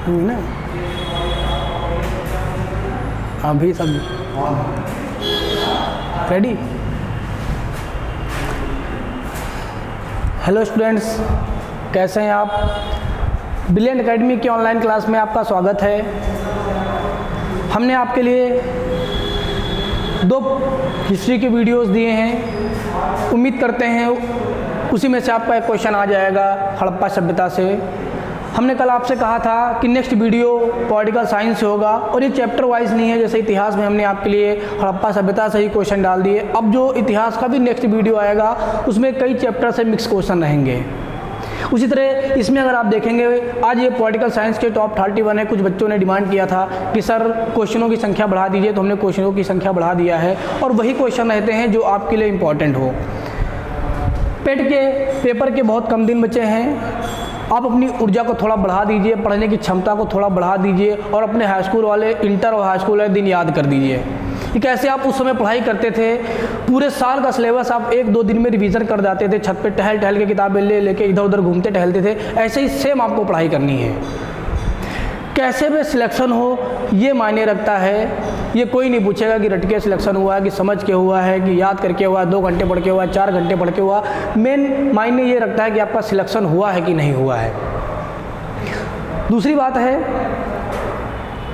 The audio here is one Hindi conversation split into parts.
ना अभी सब रेडी। हेलो स्टूडेंट्स, कैसे हैं आप? ब्रिलियंट एकेडमी की ऑनलाइन क्लास में आपका स्वागत है। हमने आपके लिए 2 हिस्ट्री के वीडियोस दिए हैं। उम्मीद करते हैं उसी में से आपका एक क्वेश्चन आ जाएगा हड़प्पा सभ्यता से। हमने कल आपसे कहा था कि नेक्स्ट वीडियो पॉलिटिकल साइंस से होगा और ये चैप्टर वाइज नहीं है। जैसे इतिहास में हमने आपके लिए हड़प्पा सभ्यता से ही क्वेश्चन डाल दिए, अब जो इतिहास का भी नेक्स्ट वीडियो आएगा उसमें कई चैप्टर से मिक्स क्वेश्चन रहेंगे। उसी तरह इसमें अगर आप देखेंगे, आज ये पॉलिटिकल साइंस के टॉप 31 है। कुछ बच्चों ने डिमांड किया था कि सर क्वेश्चनों की संख्या बढ़ा दीजिए, तो हमने क्वेश्चनों की संख्या बढ़ा दिया है और वही क्वेश्चन रहते हैं जो आपके लिए इम्पॉर्टेंट हो। पेट के पेपर के बहुत कम दिन बचे हैं। आप अपनी ऊर्जा को थोड़ा बढ़ा दीजिए, पढ़ने की क्षमता को थोड़ा बढ़ा दीजिए और अपने हाई स्कूल वाले, इंटर और हाई स्कूल वाले दिन याद कर दीजिए कि कैसे आप उस समय पढ़ाई करते थे। पूरे साल का सिलेबस आप 1-2 दिन में रिवीजन कर जाते थे, छत पे टहल टहल के किताबें ले लेके इधर उधर घूमते टहलते थे। ऐसे ही सेम आपको पढ़ाई करनी है। कैसे भी सिलेक्शन हो ये मायने रखता है। ये कोई नहीं पूछेगा कि रट के सिलेक्शन हुआ है, कि समझ के हुआ है, कि याद करके हुआ है, 2 घंटे पढ़ के हुआ है, 4 घंटे पढ़ के हुआ। मेन मायने ये रखता है कि आपका सिलेक्शन हुआ है कि नहीं हुआ है। दूसरी बात है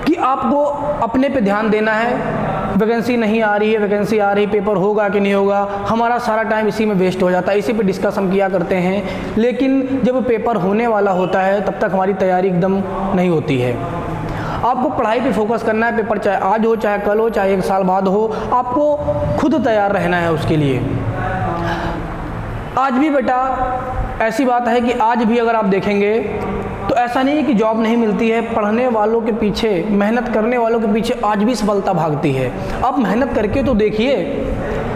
कि आपको अपने पे ध्यान देना है। वैकेंसी नहीं आ रही है, वैकेंसी आ रही, पेपर होगा कि नहीं होगा, हमारा सारा टाइम इसी में वेस्ट हो जाता है। इसी पे डिस्कस हम किया करते हैं, लेकिन जब पेपर होने वाला होता है तब तक हमारी तैयारी एकदम नहीं होती है। आपको पढ़ाई पे फोकस करना है। पेपर चाहे आज हो, चाहे कल हो, चाहे 1 साल बाद हो, आपको खुद तैयार रहना है उसके लिए। आज भी बेटा ऐसी बात है कि आज भी अगर आप देखेंगे तो ऐसा नहीं है कि जॉब नहीं मिलती है। पढ़ने वालों के पीछे, मेहनत करने वालों के पीछे आज भी सफलता भागती है। आप मेहनत करके तो देखिए,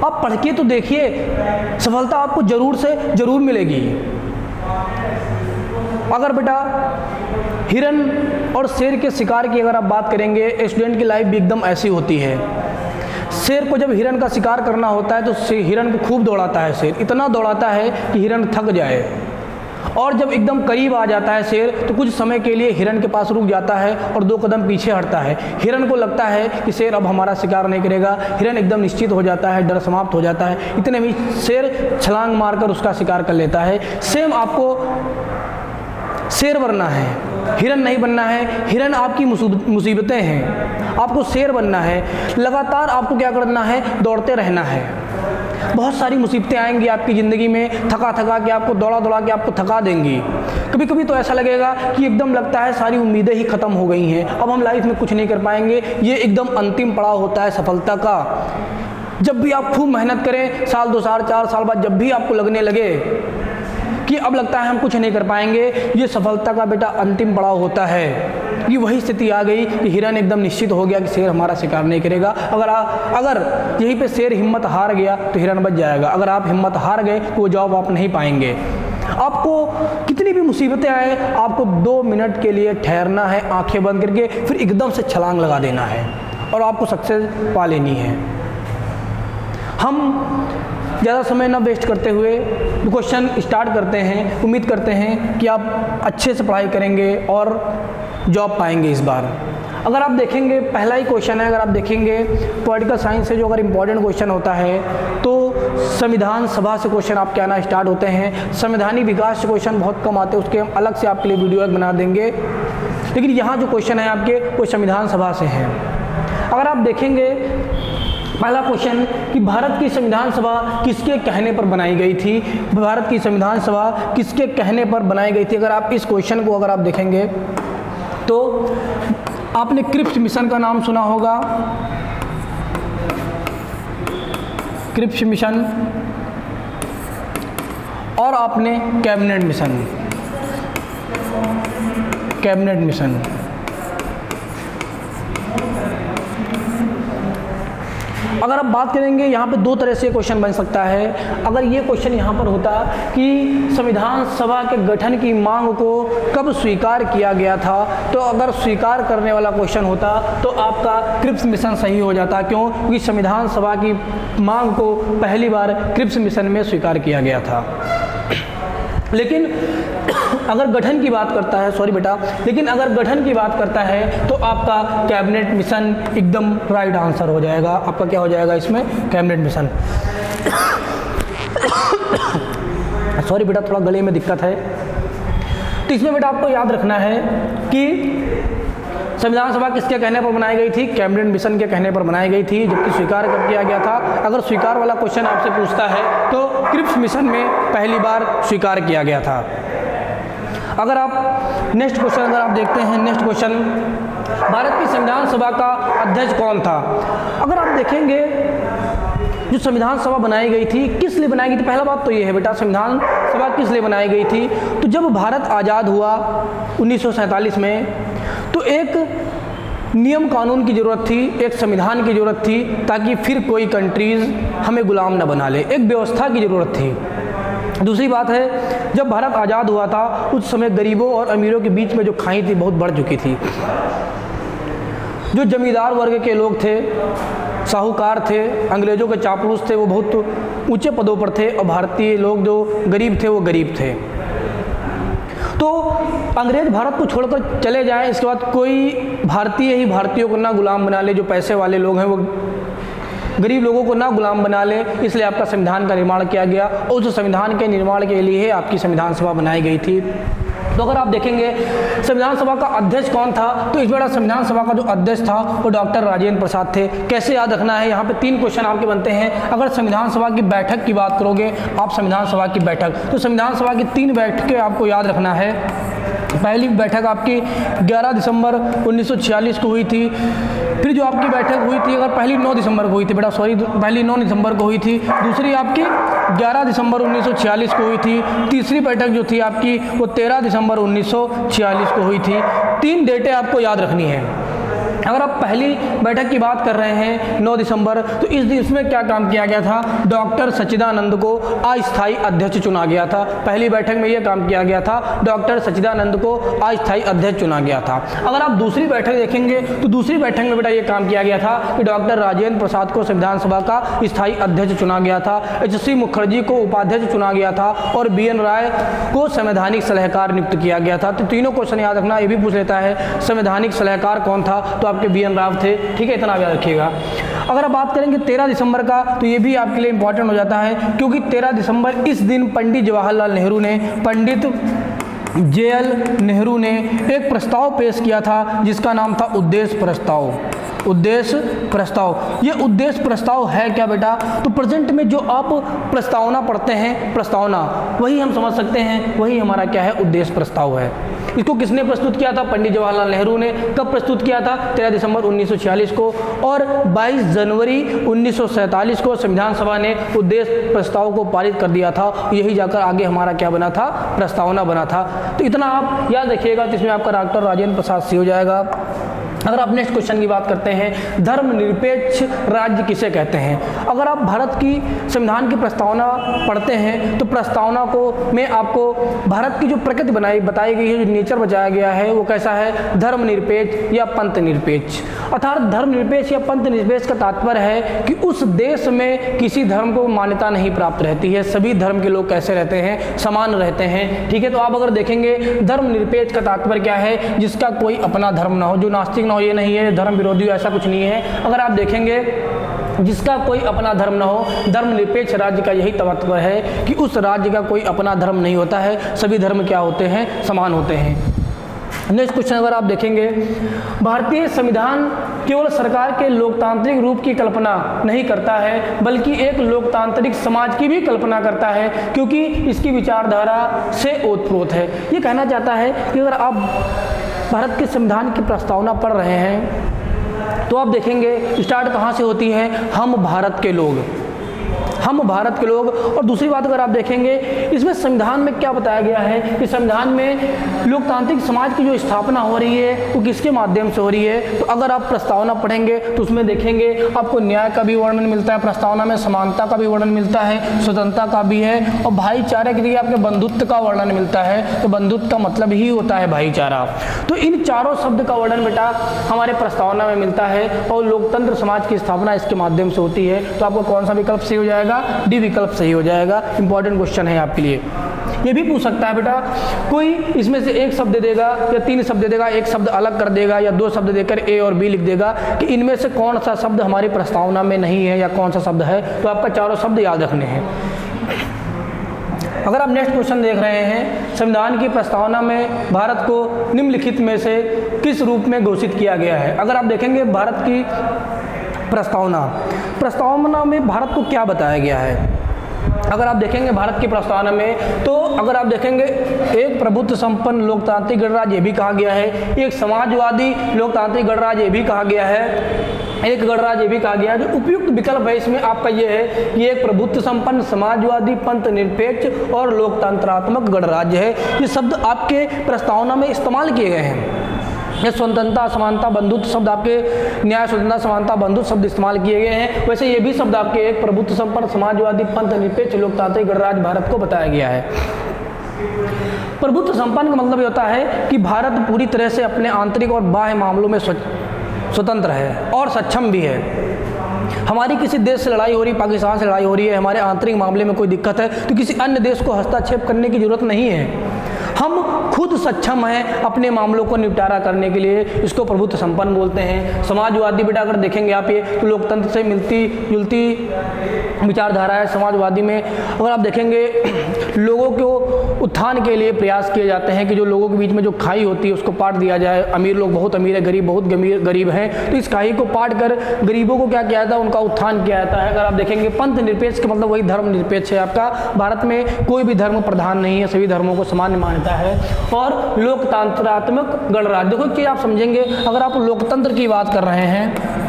आप पढ़ के तो देखिए, सफलता आपको ज़रूर से ज़रूर मिलेगी। अगर बेटा हिरन और शेर के शिकार की अगर आप बात करेंगे, स्टूडेंट की लाइफ भी एकदम ऐसी होती है। शेर को जब हिरन का शिकार करना होता है तो हिरन को खूब दौड़ाता है शेर, इतना दौड़ाता है कि हिरन थक जाए। और जब एकदम करीब आ जाता है शेर तो कुछ समय के लिए हिरन के पास रुक जाता है और 2 कदम पीछे हटता है। हिरन को लगता है कि शेर अब हमारा शिकार नहीं करेगा। हिरन एकदम निश्चित हो जाता है, डर समाप्त हो जाता है। इतने में शेर छलांग मारकर उसका शिकार कर लेता है। सेम आपको शेर बनना है, हिरन नहीं बनना है। हिरन आपकी मुसीबतें हैं, आपको शेर बनना है। लगातार आपको क्या करना है? दौड़ते रहना है। बहुत सारी मुसीबतें आएंगी आपकी ज़िंदगी में, थका थका के आपको, दौड़ा दौड़ा के आपको थका देंगी। कभी कभी तो ऐसा लगेगा कि एकदम लगता है सारी उम्मीदें ही ख़त्म हो गई हैं, अब हम लाइफ में कुछ नहीं कर पाएंगे। ये एकदम अंतिम पड़ाव होता है सफलता का। जब भी आप खूब मेहनत करें, 1 साल 2 साल 4 साल बाद जब भी आपको लगने लगे कि अब लगता है हम कुछ नहीं कर पाएंगे, ये सफलता का बेटा अंतिम पड़ाव होता है। ये वही स्थिति आ गई कि हिरन एकदम निश्चित हो गया कि शेर हमारा शिकार नहीं करेगा। अगर यहीं पे शेर हिम्मत हार गया तो हिरन बच जाएगा। अगर आप हिम्मत हार गए तो वो जॉब आप नहीं पाएंगे। आपको कितनी भी मुसीबतें आए, आपको 2 मिनट के लिए ठहरना है, आंखें बंद करके, फिर एकदम से छलांग लगा देना है और आपको सक्सेस पा लेनी है। हम ज़्यादा समय ना वेस्ट करते हुए क्वेश्चन स्टार्ट करते हैं। उम्मीद करते हैं कि आप अच्छे से पढ़ाई करेंगे और जॉब पाएंगे इस बार। अगर आप देखेंगे, पहला ही क्वेश्चन है, अगर आप देखेंगे पॉलिटिकल साइंस से जो अगर इम्पॉर्टेंट क्वेश्चन होता है तो संविधान सभा से क्वेश्चन आपके आना स्टार्ट होते हैं। संवैधानिक विकास से क्वेश्चन बहुत कम आते हैं, उसके हम अलग से आपके लिए वीडियो बना देंगे। लेकिन यहाँ जो क्वेश्चन है आपके, वो संविधान सभा से हैं। अगर आप देखेंगे पहला क्वेश्चन कि भारत की संविधान सभा किसके कहने पर बनाई गई थी? भारत की संविधान सभा किसके कहने पर बनाई गई थी? अगर आप इस क्वेश्चन को अगर आप देखेंगे तो आपने क्रिप्स मिशन का नाम सुना होगा। क्रिप्स मिशन और आपने कैबिनेट मिशन। कैबिनेट मिशन अगर आप बात करेंगे, यहाँ पे 2 तरह से क्वेश्चन बन सकता है। अगर ये क्वेश्चन यहाँ पर होता कि संविधान सभा के गठन की मांग को कब स्वीकार किया गया था, तो अगर स्वीकार करने वाला क्वेश्चन होता तो आपका क्रिप्स मिशन सही हो जाता। क्यों? क्योंकि संविधान सभा की मांग को पहली बार क्रिप्स मिशन में स्वीकार किया गया था। लेकिन अगर गठन की बात करता है, सॉरी बेटा, लेकिन अगर गठन की बात करता है तो आपका कैबिनेट मिशन एकदम राइट आंसर हो जाएगा। आपका क्या हो जाएगा इसमें? Cabinet mission. सॉरी बेटा, थोड़ा गले में दिक्कत है। तो इसमें बेटा आपको याद रखना है कि संविधान सभा किसके कहने पर बनाई गई थी? कैबिनेट मिशन के कहने पर बनाई गई थी। जबकि स्वीकार कब किया गया था? अगर स्वीकार वाला क्वेश्चन आपसे पूछता है तो क्रिप्स मिशन में पहली बार स्वीकार किया गया था। अगर आप नेक्स्ट क्वेश्चन अगर आप देखते हैं, नेक्स्ट क्वेश्चन, भारत की संविधान सभा का अध्यक्ष कौन था? अगर आप देखेंगे जो संविधान सभा बनाई गई थी, किस लिए बनाई गई थी? पहला बात तो ये है बेटा, संविधान सभा किस लिए बनाई गई थी? तो जब भारत आज़ाद हुआ 1947 में, तो एक नियम कानून की ज़रूरत थी, एक संविधान की ज़रूरत थी, ताकि फिर कोई कंट्रीज़ हमें गुलाम न बना ले। एक व्यवस्था की ज़रूरत थी। दूसरी बात है, जब भारत आज़ाद हुआ था उस समय गरीबों और अमीरों के बीच में जो खाई थी बहुत बढ़ चुकी थी। जो जमींदार वर्ग के लोग थे, साहूकार थे, अंग्रेज़ों के चापलूस थे, वो बहुत ऊंचे पदों पर थे, और भारतीय लोग जो गरीब थे वो गरीब थे। तो अंग्रेज़ भारत को छोड़कर चले जाएं, इसके बाद कोई भारतीय ही भारतीयों को ना गुलाम बना ले, जो पैसे वाले लोग हैं वो गरीब लोगों को ना गुलाम बना ले, इसलिए आपका संविधान का निर्माण किया गया। और उस संविधान के निर्माण के लिए आपकी संविधान सभा बनाई गई थी। तो अगर आप देखेंगे संविधान सभा का अध्यक्ष कौन था, तो इस बार संविधान सभा का जो अध्यक्ष था वो डॉक्टर राजेंद्र प्रसाद थे। कैसे याद रखना है? यहाँ पे 3 क्वेश्चन आपके बनते हैं। अगर संविधान सभा की बैठक की बात करोगे आप, संविधान सभा की बैठक, तो संविधान सभा की 3 बैठकें आपको याद रखना है। पहली बैठक आपकी 11 दिसंबर 1946 को हुई थी। फिर जो आपकी बैठक हुई थी, अगर पहली 9 दिसंबर को हुई थी बेटा, सॉरी, पहली 9 दिसंबर को हुई थी। दूसरी आपकी 11 दिसंबर 1946 को हुई थी। तीसरी बैठक जो थी आपकी वो 13 दिसंबर 1946 को हुई थी। 3 डेटें आपको याद रखनी है। अगर आप पहली बैठक की बात कर रहे हैं 9 दिसंबर, तो इस दिन इसमें क्या काम किया गया था? डॉक्टर सच्चिदानंद को अस्थायी अध्यक्ष चुना गया था। पहली बैठक में यह काम किया गया था, डॉक्टर सच्चिदानंद को अस्थायी अध्यक्ष चुना गया था। अगर आप दूसरी बैठक देखेंगे तो दूसरी बैठक में बेटा ये काम किया गया था कि डॉक्टर राजेंद्र प्रसाद को संविधान सभा का स्थायी अध्यक्ष चुना गया था, HC मुखर्जी को उपाध्यक्ष चुना गया था, और BN राय को संवैधानिक सलाहकार नियुक्त किया गया था। तो तीनों क्वेश्चन याद रखना। ये भी पूछ लेता है संवैधानिक सलाहकार कौन था, तो आपके BN राव थे। ठीक है, इतना याद रखिएगा। अगर आप बात करेंगे 13 दिसंबर का, तो ये भी आपके लिए इंपॉर्टेंट हो जाता है, क्योंकि 13 दिसंबर इस दिन पंडित जवाहरलाल नेहरू ने, पंडित JL नेहरू ने एक प्रस्ताव पेश किया था जिसका नाम था उद्देश्य प्रस्ताव। उद्देश्य प्रस्ताव, ये उद्देश्य प्रस्ताव है क्या बेटा? तो प्रेजेंट में जो आप प्रस्तावना पढ़ते हैं, प्रस्तावना, वही हम समझ सकते हैं, वही हमारा क्या है? उद्देश्य प्रस्ताव है। इसको किसने प्रस्तुत किया था? पंडित जवाहरलाल नेहरू ने। कब प्रस्तुत किया था? 13 दिसंबर 1946 को। और 22 जनवरी 1947 को संविधान सभा ने उद्देश्य प्रस्ताव को पारित कर दिया था। यही जाकर आगे हमारा क्या बना था? प्रस्तावना बना था। तो इतना आप याद रखिएगा, तो इसमें आपका डॉक्टर राजेंद्र प्रसाद सी हो जाएगा। अगर आप नेक्स्ट क्वेश्चन की बात करते हैं, धर्मनिरपेक्ष राज्य किसे कहते हैं? अगर आप भारत की संविधान की प्रस्तावना पढ़ते हैं तो प्रस्तावना को में आपको भारत की जो प्रकृति बताई गई है, जो नेचर बताया गया है, वो कैसा है? धर्मनिरपेक्ष या पंथ निरपेक्ष। अर्थात धर्मनिरपेक्ष या पंथ निरपेक्ष का तात्पर्य है कि उस देश में किसी धर्म को मान्यता नहीं प्राप्त रहती है, सभी धर्म के लोग कैसे रहते हैं? समान रहते हैं। ठीक है, तो आप अगर देखेंगे धर्मनिरपेक्ष का तात्पर्य क्या है? जिसका कोई अपना धर्म ना हो, जो नास्तिक ना हो, ये नहीं है धर्म विरोधी, ऐसा कुछ नहीं है। अगर आप देखेंगे जिसका कोई अपना धर्म न हो, धर्मनिरपेक्ष राज्य का यही तात्पर्य है कि उस राज्य का कोई अपना धर्म नहीं होता है, सभी धर्म क्या होते हैं? समान होते हैं। नेक्स्ट क्वेश्चन अगर आप देखेंगे, भारतीय संविधान केवल सरकार के लोकतांत्रिक रूप की कल्पना नहीं करता है, बल्कि एक लोकतांत्रिक समाज की भी कल्पना करता है, क्योंकि इसकी विचारधारा से ओतप्रोत है। ये कहना चाहता है कि अगर आप भारत के संविधान की प्रस्तावना पढ़ रहे हैं तो आप देखेंगे स्टार्ट कहाँ से होती है? हम भारत के लोग, हम भारत के लोग। और दूसरी बात अगर आप देखेंगे, इसमें संविधान में क्या बताया गया है कि संविधान में लोकतांत्रिक समाज की जो स्थापना हो रही है वो किसके माध्यम से हो रही है? तो अगर आप प्रस्तावना पढ़ेंगे तो उसमें देखेंगे आपको न्याय का भी वर्णन मिलता है, प्रस्तावना में समानता का भी वर्णन मिलता है, स्वतंत्रता का भी है, और भाईचारे के लिए आपके बंधुत्व का वर्णन मिलता है। तो बंधुत्व का मतलब ही होता है भाईचारा। तो इन चारों शब्द का वर्णन बेटा हमारे प्रस्तावना में मिलता है, और लोकतंत्र समाज की स्थापना इसके माध्यम से होती है। तो आपको कौन सा विकल्प सही हो जाएगा? डी विकल्प सही हो जाएगा। इंपॉर्टेंट क्वेश्चन है आपके लिए। ये भी पूछ सकता है बेटा, कोई इसमें से एक शब्द दे देगा या 3 शब्द दे देगा, एक शब्द अलग कर देगा या 2 शब्द देकर ए और बी लिख देगा कि इनमें से कौन सा शब्द हमारी प्रस्तावना में नहीं है या कौन सा शब्द है। तो आपका चारों शब्द याद रखने हैं। अगर आप नेक्स्ट क्वेश्चन देख रहे हैं, संविधान की प्रस्तावना में भारत को निम्नलिखित में से किस रूप में घोषित किया गया है। अगर आप देखेंगे भारत की प्रस्तावना में भारत को क्या बताया गया है, अगर आप देखेंगे भारत की प्रस्तावना में, तो अगर आप देखेंगे एक प्रभुत्व संपन्न लोकतांत्रिक गणराज्य ये भी कहा गया है, एक समाजवादी लोकतांत्रिक गणराज्य ये भी कहा गया है, एक गणराज्य ये भी कहा गया है। जो उपयुक्त विकल्प है इसमें आपका ये है कि एक प्रभुत्व संपन्न समाजवादी पंथ निरपेक्ष और लोकतंत्रात्मक गणराज्य है। ये शब्द आपके प्रस्तावना में इस्तेमाल किए गए हैं। ये स्वतंत्रता समानता बंधुत्व शब्द आपके, न्याय स्वतंत्रता समानता बंधुत्व शब्द इस्तेमाल किए गए हैं। वैसे ये भी शब्द आपके एक प्रभुत्व संपन्न समाजवादी पंथ निरपेक्ष लोकतांत्रिक गणराज्य भारत को बताया गया है। प्रभुत्व संपन्न का मतलब ये होता है कि भारत पूरी तरह से अपने आंतरिक और बाह्य मामलों में स्वतंत्र है और सक्षम भी है। हमारी किसी देश से लड़ाई हो रही, पाकिस्तान से लड़ाई हो रही है, हमारे आंतरिक मामले में कोई दिक्कत है तो किसी अन्य देश को हस्तक्षेप करने की जरूरत नहीं है। हम खुद सक्षम हैं अपने मामलों को निपटारा करने के लिए, इसको प्रभुत्व संपन्न बोलते हैं। समाजवादी बेटा अगर देखेंगे आप ये तो लोकतंत्र से मिलती जुलती विचारधारा है। समाजवादी में अगर आप देखेंगे लोगों को उत्थान के लिए प्रयास किए जाते हैं कि जो लोगों के बीच में जो खाई होती है उसको पाट दिया जाए। अमीर लोग बहुत अमीर है, गरीब बहुत गरीब हैं, तो इस खाई को पाट कर गरीबों को क्या किया जाता है, उनका उत्थान किया जाता है। अगर आप देखेंगे पंथ निरपेक्ष का मतलब वही धर्म निरपेक्ष है आपका। भारत में कोई भी धर्म प्रधान नहीं है, सभी धर्मों को सामान्य मान्यता है। और लोकतंत्रात्मक गणराज्य, देखो कि आप समझेंगे अगर आप लोकतंत्र की बात कर रहे हैं,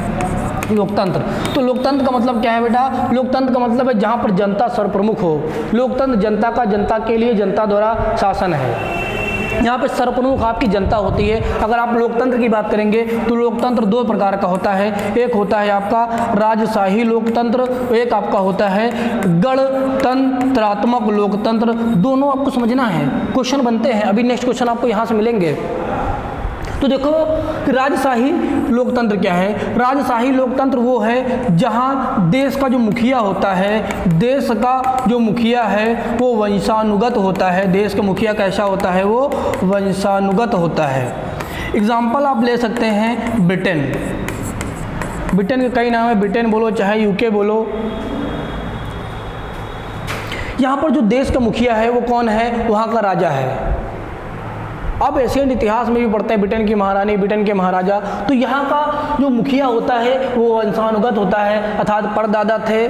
लोकतंत्र, तो लोकतंत्र का मतलब क्या है बेटा, लोकतंत्र का मतलब है जहाँ पर जनता सर्वप्रमुख हो। लोकतंत्र जनता का, जनता के लिए, जनता द्वारा शासन है। यहाँ पे सर्वप्रमुख आपकी जनता होती है। अगर आप लोकतंत्र की बात करेंगे तो लोकतंत्र 2 प्रकार का होता है, एक होता है आपका राजशाही लोकतंत्र, एक आपका होता है गणतंत्रात्मक लोकतंत्र। दोनों आपको समझना है, क्वेश्चन बनते हैं, अभी नेक्स्ट क्वेश्चन आपको यहाँ से मिलेंगे। तो देखो कि राजशाही लोकतंत्र क्या है। राजशाही लोकतंत्र वो है जहां देश का जो मुखिया होता है, देश का जो मुखिया है वो वंशानुगत होता है। देश का मुखिया कैसा होता है, वो वंशानुगत होता है। एग्जाम्पल आप ले सकते हैं ब्रिटेन। ब्रिटेन के कई नाम है, ब्रिटेन बोलो चाहे यूके बोलो। यहाँ पर जो देश का मुखिया है वो कौन है, वहाँ का राजा है। अब एशियन इतिहास में भी पढ़ते हैं ब्रिटेन की महारानी, ब्रिटेन के महाराजा। तो यहाँ का जो मुखिया होता है वो वंशानुगत होता है, अर्थात परदादा थे,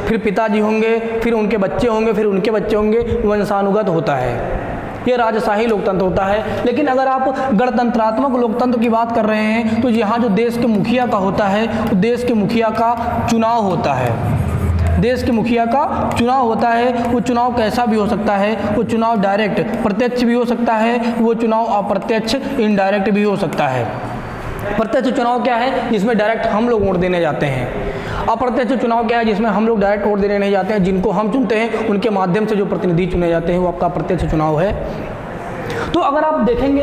फिर पिताजी होंगे, फिर उनके बच्चे होंगे, फिर उनके बच्चे होंगे, वंशानुगत होता है। ये राजशाही लोकतंत्र होता है। लेकिन अगर आप गणतंत्रात्मक लोकतंत्र की बात कर रहे हैं तो यहाँ जो देश के मुखिया का होता है, तो देश के मुखिया का चुनाव होता है। देश के मुखिया का चुनाव होता है। वो चुनाव कैसा भी हो सकता है, वो चुनाव डायरेक्ट प्रत्यक्ष भी हो सकता है, वो चुनाव अप्रत्यक्ष इनडायरेक्ट भी हो सकता है। प्रत्यक्ष चुनाव क्या है, जिसमें डायरेक्ट हम लोग वोट देने जाते हैं। अप्रत्यक्ष चुनाव क्या है, जिसमें हम लोग डायरेक्ट वोट देने नहीं जाते हैं, जिनको हम चुनते हैं उनके माध्यम से जो प्रतिनिधि चुने जाते हैं वो आपका प्रत्यक्ष चुनाव है। तो अगर आप देखेंगे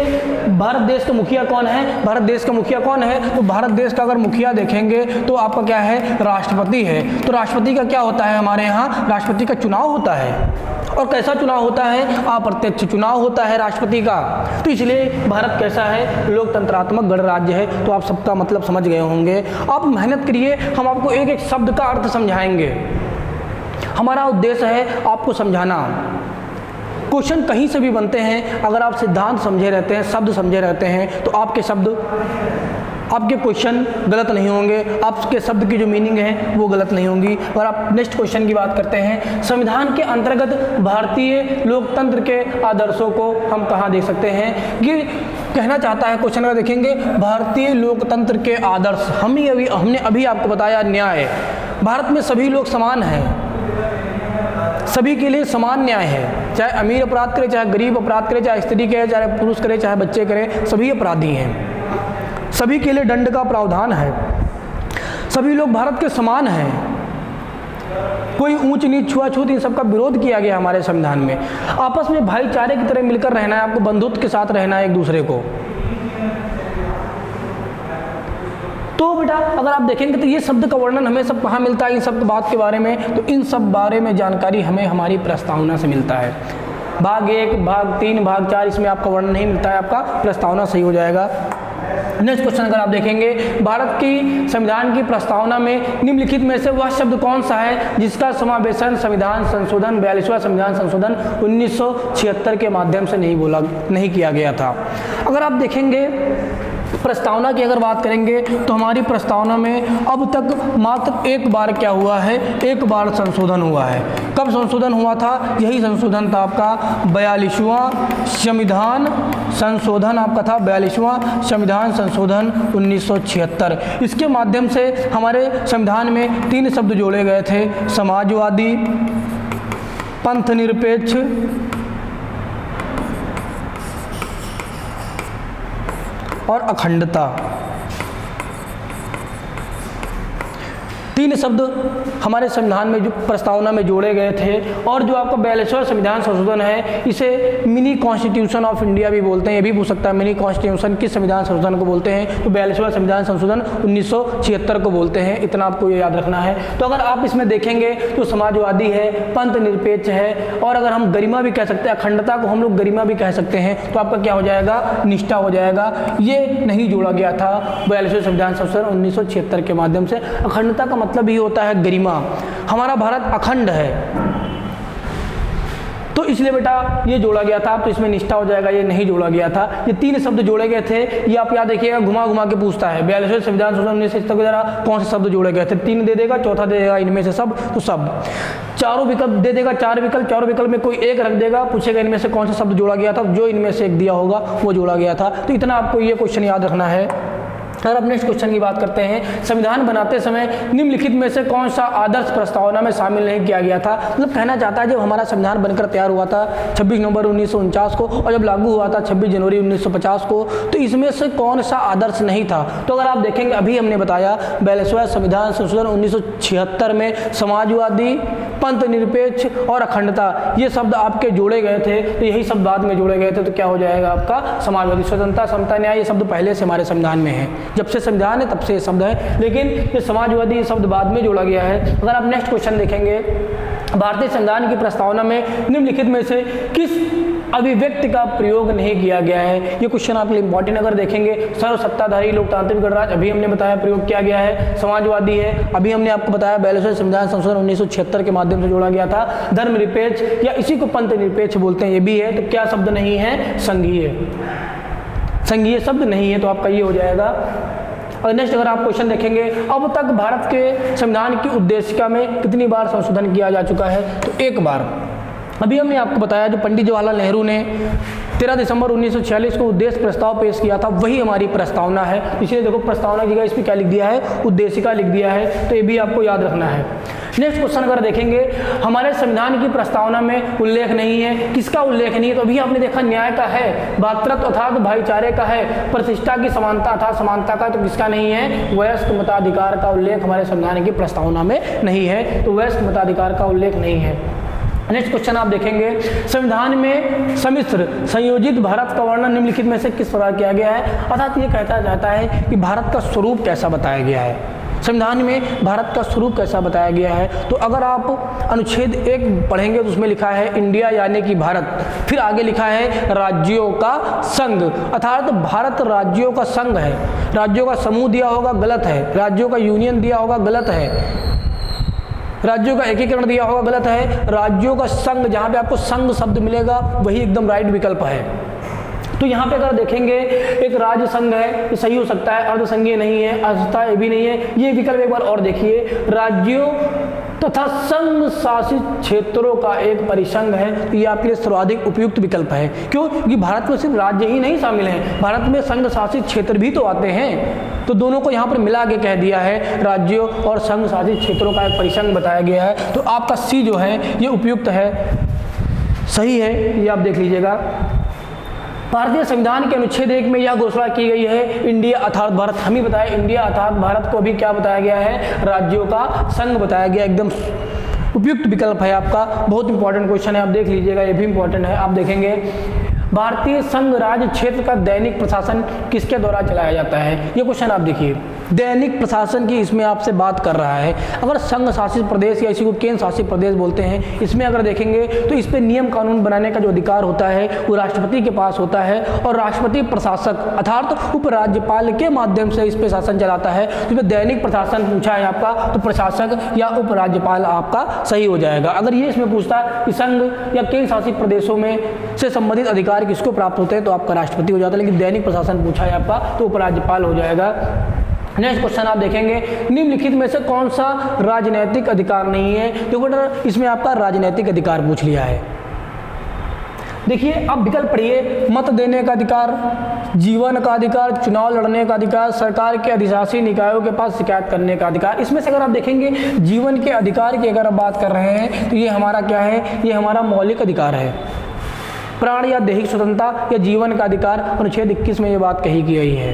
भारत देश का मुखिया कौन है, भारत देश का मुखिया कौन है, तो भारत देश का अगर मुखिया देखेंगे तो आपका क्या है, राष्ट्रपति है। तो राष्ट्रपति का क्या होता है, हमारे यहाँ राष्ट्रपति का चुनाव होता है। और कैसा चुनाव होता है, अप्रत्यक्ष चुनाव होता है राष्ट्रपति का। तो इसलिए भारत कैसा है, लोकतंत्रात्मक गणराज्य है। तो आप सबका मतलब समझ गए होंगे। आप मेहनत करिए, हम आपको एक एक शब्द का अर्थ समझाएंगे। हमारा उद्देश्य है आपको समझाना। क्वेश्चन कहीं से भी बनते हैं, अगर आप सिद्धांत समझे रहते हैं, शब्द समझे रहते हैं, तो आपके शब्द, आपके क्वेश्चन गलत नहीं होंगे, आपके शब्द की जो मीनिंग है वो गलत नहीं होंगी। और आप नेक्स्ट क्वेश्चन की बात करते हैं, संविधान के अंतर्गत भारतीय लोकतंत्र के आदर्शों को हम कहाँ देख सकते हैं। ये कहना चाहता है क्वेश्चन का, देखेंगे भारतीय लोकतंत्र के आदर्श। हमने अभी आपको बताया न्याय। भारत में सभी लोग समान हैं, सभी के लिए समान न्याय है। चाहे अमीर अपराध करे, चाहे गरीब अपराध करे, चाहे स्त्री करे, चाहे पुरुष करे, चाहे बच्चे करें, सभी अपराधी हैं। सभी के लिए दंड का प्रावधान है। सभी लोग भारत के समान हैं। कोई ऊंच नीच छुआछूत इन सबका विरोध किया गया हमारे संविधान में। आपस में भाईचारे की तरह मिलकर रहना है, आपको बंधुत्व के साथ रहना है एक दूसरे को। तो बेटा अगर आप देखेंगे तो ये शब्द का वर्णन हमें सब कहाँ मिलता है, इन सब बात के बारे में, तो इन सब बारे में जानकारी हमें हमारी प्रस्तावना से मिलता है। भाग 1, भाग 3, भाग 4 इसमें आपका वर्णन नहीं मिलता है, आपका प्रस्तावना सही हो जाएगा। नेक्स्ट क्वेश्चन अगर आप देखेंगे, भारत की संविधान की प्रस्तावना में निम्नलिखित में से वह शब्द कौन सा है जिसका समावेशन संविधान संशोधन 42वां संविधान संशोधन 1976 के माध्यम से नहीं किया गया था। अगर आप देखेंगे प्रस्तावना की अगर बात करेंगे तो हमारी प्रस्तावना में अब तक मात्र एक बार क्या हुआ है, एक बार संशोधन हुआ है। कब संशोधन हुआ था? यही संशोधन था आपका 42वां संविधान संशोधन, आपका था 42वां संविधान संशोधन 1976। इसके माध्यम से हमारे संविधान में 3 शब्द जोड़े गए थे, समाजवादी, पंथ निरपेक्ष और अखंडता। 3 शब्द हमारे संविधान में जो प्रस्तावना में जोड़े गए थे। और जो आपका 42वां संविधान संशोधन है, इसे मिनी कॉन्स्टिट्यूशन ऑफ इंडिया भी बोलते हैं। ये भी पूछ सकता है मिनी कॉन्स्टिट्यूशन किस संविधान संशोधन को बोलते हैं, तो 42वां संविधान संशोधन 1976 को बोलते हैं। इतना आपको ये याद रखना है। तो अगर आप इसमें देखेंगे तो समाजवादी है, पंथ निरपेक्ष है, और अगर हम गरिमा भी कह सकते हैं, अखंडता को हम लोग गरिमा भी कह सकते हैं, तो आपका क्या हो जाएगा, निष्ठा हो जाएगा। ये नहीं जोड़ा गया था 42वें संविधान संशोधन 1976 के माध्यम से। अखंडता का मतलब ही होता है गरिमा। हमारा भारत अखंड है, तो इसलिए बेटा ये जोड़ा गया था, तो इसमें निष्ठा हो जाएगा, ये नहीं जोड़ा गया था। ये 3 शब्द जोड़े गए थे, ये आप याद देखिएगा, घुमा घुमा के पूछता है 42वें संविधान संशोधन 1976 के द्वारा कौन से शब्द जोड़े गए थे। 3 दे देगा, चौथा दे देगा इनमें से सब, तो सब। 4 विकल्प दे देगा, 4 विकल्प, 4 विकल्प में कोई एक रख देगा, पूछेगा इनमें से कौन सा शब्द जोड़ा गया था, जो इनमें से एक दिया होगा वो जोड़ा गया था। तो इतना आपको ये क्वेश्चन याद रखना है। अगर अब नेक्स्ट क्वेश्चन की बात करते हैं, संविधान बनाते समय निम्नलिखित में से कौन सा आदर्श प्रस्तावना में शामिल नहीं किया गया था। मतलब कहना चाहता है जब हमारा संविधान बनकर तैयार हुआ था 26 नवंबर 1949 को, और जब लागू हुआ था 26 जनवरी 1950 को, तो इसमें से कौन सा आदर्श नहीं था। तो अगर आप देखेंगे, अभी हमने बताया 42वां संविधान संशोधन 1976 में समाजवादी, पंथ निरपेक्ष और अखंडता ये शब्द आपके जोड़े गए थे, तो यही शब्द बाद में जोड़े गए थे, तो क्या हो जाएगा आपका समाजवादी। स्वतंत्रता, समता, न्याय ये शब्द पहले से हमारे संविधान में है, जब से संविधान है तब से ये शब्द है, लेकिन ये समाजवादी शब्द बाद में जोड़ा गया है। अगर आप नेक्स्ट क्वेश्चन देखेंगे, भारतीय संविधान की प्रस्तावना में निम्नलिखित में से किस अभिव्यक्ति का प्रयोग नहीं किया गया है। ये क्वेश्चन आपके लिए इंपॉर्टेंट। अगर देखेंगे, सर्वसत्ताधारी लोकतांत्रिक गणराज्य अभी हमने बताया प्रयोग किया गया है, समाजवादी है अभी हमने आपको बताया 42वें संविधान संशोधन 1976 के माध्यम से जोड़ा गया था, धर्मनिरपेक्ष या इसी को पंथ निरपेक्ष बोलते हैं ये भी है। तो क्या शब्द नहीं है, संघीय, संघीय शब्द नहीं है, तो आपका ये हो जाएगा। और नेक्स्ट अगर आप क्वेश्चन देखेंगे, अब तक भारत के संविधान की उद्देशिका में कितनी बार संशोधन किया जा चुका है, तो 1 बार। अभी हमने आपको बताया जो पंडित जवाहरलाल नेहरू ने 13 दिसंबर 1946 को उद्देश्य प्रस्ताव पेश किया था, वही हमारी प्रस्तावना है। इसलिए देखो प्रस्तावना की जगह इस पर क्या लिख दिया है, उद्देशिका लिख दिया है, तो ये भी आपको याद रखना है। नेक्स्ट क्वेश्चन अगर देखेंगे, हमारे संविधान की प्रस्तावना में उल्लेख नहीं है, किसका उल्लेख नहीं है, तो अभी आपने देखा न्याय का है, भातृत्व अर्थात भाईचारे का है, प्रतिष्ठा की समानता अर्थात समानता का, तो किसका नहीं है, वयस्क मताधिकार का उल्लेख हमारे संविधान की प्रस्तावना में नहीं है, तो वयस्क मताधिकार का उल्लेख नहीं है। नेक्स्ट क्वेश्चन आप देखेंगे, संविधान में सम्मिश्र संयोजित भारत का वर्णन निम्नलिखित में से किस प्रकार किया गया है। अर्थात ये कहता जाता है कि भारत का स्वरूप कैसा बताया गया है, संविधान में भारत का स्वरूप कैसा बताया गया है। तो अगर आप अनुच्छेद 1 पढ़ेंगे तो उसमें लिखा है इंडिया यानी कि भारत, फिर आगे लिखा है राज्यों का संघ, अर्थात भारत राज्यों का संघ है। राज्यों का समूह दिया होगा, गलत है। राज्यों का यूनियन दिया होगा, गलत है। राज्यों का एकीकरण दिया होगा, गलत है। राज्यों का संघ, जहाँ पे आपको संघ शब्द मिलेगा वही एकदम राइट विकल्प है। तो यहाँ पे अगर देखेंगे, एक राज्य संघ है, ये सही हो सकता है, अर्धसंघीय नहीं है, अस्थायी ये भी नहीं है। ये विकल्प एक बार और देखिए, राज्यों तथा संघ शासित क्षेत्रों का एक परिसंघ है, तो ये आपके लिए सर्वाधिक उपयुक्त विकल्प है। क्यों? क्योंकि भारत में सिर्फ राज्य ही नहीं शामिल हैं, भारत में संघ शासित क्षेत्र भी तो आते हैं। तो दोनों को यहाँ पर मिला के कह दिया है, राज्यों और संघ शासित क्षेत्रों का एक परिसंघ बताया गया है। तो आपका सी जो है ये उपयुक्त है, सही है, ये आप देख लीजिएगा। भारतीय संविधान के अनुच्छेद 1 में यह घोषणा की गई है इंडिया अर्थात भारत। हम ही बताया इंडिया अर्थात भारत को अभी क्या बताया गया है, राज्यों का संघ बताया गया। एकदम उपयुक्त विकल्प है आपका, बहुत इंपॉर्टेंट क्वेश्चन है, आप देख लीजिएगा, ये भी इंपॉर्टेंट है। आप देखेंगे भारतीय संघ राज्य क्षेत्र का दैनिक प्रशासन किसके द्वारा चलाया जाता है? ये क्वेश्चन आप देखिए, दैनिक प्रशासन की इसमें आपसे बात कर रहा है। अगर संघ शासित प्रदेश या इसी को केंद्र शासित प्रदेश बोलते हैं, इसमें अगर देखेंगे तो इस पे नियम कानून बनाने का जो अधिकार होता है वो राष्ट्रपति के पास होता है, और राष्ट्रपति प्रशासक अर्थात उपराज्यपाल के माध्यम से इस पे शासन चलाता है। तो इसमें दैनिक प्रशासन पूछा है आपका, तो प्रशासक या उपराज्यपाल आपका सही हो जाएगा। अगर ये इसमें पूछता है कि संघ या केंद्र शासित प्रदेशों में से संबंधित अधिकार किसको प्राप्त होते हैं, तो आपका राष्ट्रपति हो जाता है, लेकिन दैनिक प्रशासन पूछा है आपका तो उपराज्यपाल हो जाएगा। नेक्स्ट क्वेश्चन आप देखेंगे, निम्नलिखित में से कौन सा राजनीतिक अधिकार नहीं है? तो बेटा इसमें आपका राजनीतिक अधिकार पूछ लिया है। देखिए अब विकल्प पढ़िए, मत देने का अधिकार, जीवन का अधिकार, चुनाव लड़ने का अधिकार, सरकार के अधिशासी निकायों के पास शिकायत करने का अधिकार। इसमें से अगर आप देखेंगे जीवन के अधिकार की अगर आप बात कर रहे हैं तो ये हमारा क्या है? ये हमारा मौलिक अधिकार है। प्राण या दैहिक स्वतंत्रता या जीवन का अधिकार अनुच्छेद 21 में ये बात कही गई है,